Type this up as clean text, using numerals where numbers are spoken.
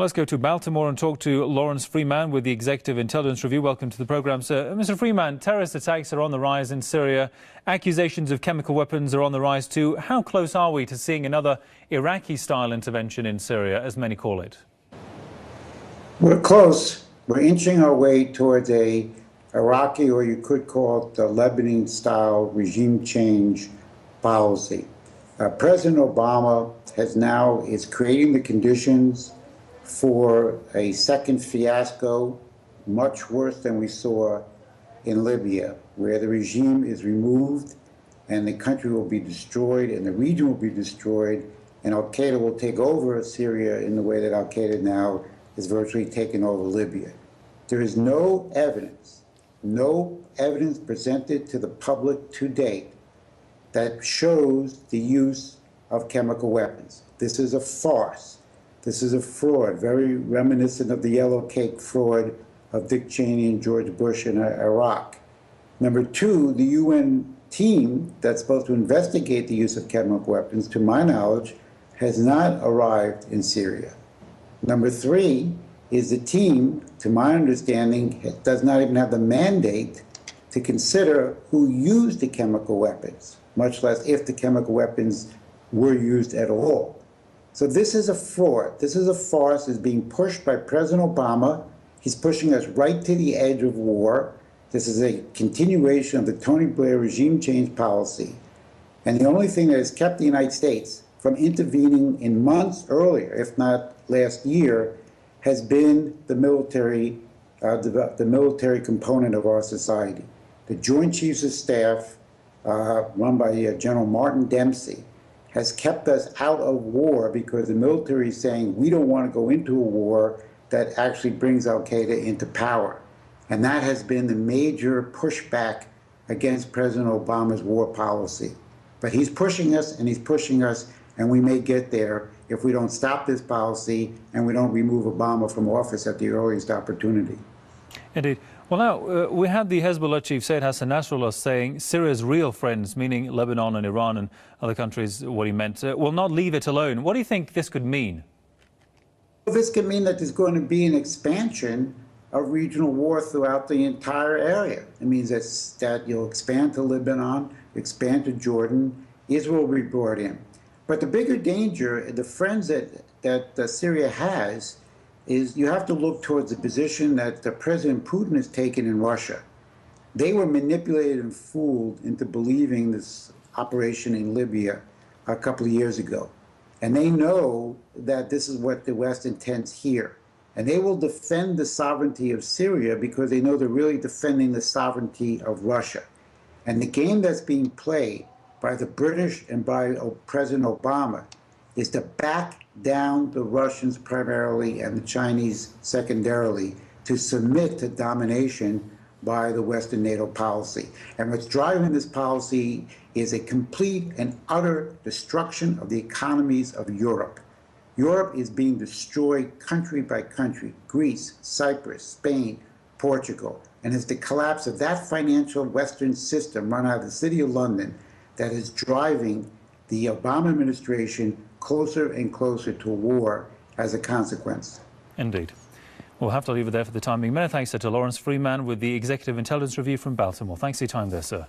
Well, let's go to Baltimore and talk to Lawrence Freeman with the Executive Intelligence Review. Welcome to the programme, sir. Mr. Freeman, terrorist attacks are on the rise in Syria. Accusations of chemical weapons are on the rise too. How close are we to seeing another Iraqi-style intervention in Syria, as many call it? We're close. We're inching our way towards a Iraqi, or you could call it the Lebanon-style regime change policy. President Obama is creating the conditions for a second fiasco, much worse than we saw in Libya, where the regime is removed and the country will be destroyed and the region will be destroyed, and Al-Qaeda will take over Syria in the way that Al-Qaeda now is virtually taken over Libya. There is no evidence presented to the public to date that shows the use of chemical weapons. This is a farce. This is a fraud, very reminiscent of the yellow cake fraud of Dick Cheney and George Bush in Iraq. Number two, the UN team that's supposed to investigate the use of chemical weapons, to my knowledge, has not arrived in Syria. Number three is the team, to my understanding, does not even have the mandate to consider who used the chemical weapons, much less if the chemical weapons were used at all. So this is a fraud. This is a farce. It's being pushed by President Obama. He's pushing us right to the edge of war. This is a continuation of the Tony Blair regime change policy. And the only thing that has kept the United States from intervening in months earlier, if not last year, has been the military component of our society. The Joint Chiefs of Staff, run by General Martin Dempsey, has kept us out of war because the military is saying we don't want to go into a war that actually brings Al-Qaeda into power. And that has been the major pushback against President Obama's war policy. But he's pushing us, and we may get there if we don't stop this policy and we don't remove Obama from office at the earliest opportunity. Indeed. Well, now, we had the Hezbollah chief, Sayyid Hassan Nasrallah, saying Syria's real friends, meaning Lebanon and Iran and other countries, what he meant, will not leave it alone. What do you think this could mean? This could mean that there's going to be an expansion of regional war throughout the entire area. It means that you'll expand to Lebanon, expand to Jordan, Israel will be brought in. But the bigger danger, the friends that Syria has, is you have to look towards the position that President Putin has taken in Russia. They were manipulated and fooled into believing this operation in Libya a couple of years ago. And they know that this is what the West intends here. And they will defend the sovereignty of Syria because they know they're really defending the sovereignty of Russia. And the game that's being played by the British and by President Obama is to back down the Russians primarily and the Chinese secondarily to submit to domination by the Western NATO policy. And what's driving this policy is a complete and utter destruction of the economies of Europe. Europe is being destroyed country by country, Greece, Cyprus, Spain, Portugal. And it's the collapse of that financial Western system run out of the City of London that is driving the Obama administration closer and closer to war as a consequence. Indeed. We'll have to leave it there for the time being. Many thanks to Lawrence Freeman with the Executive Intelligence Review from Baltimore. Thanks for your time there, sir.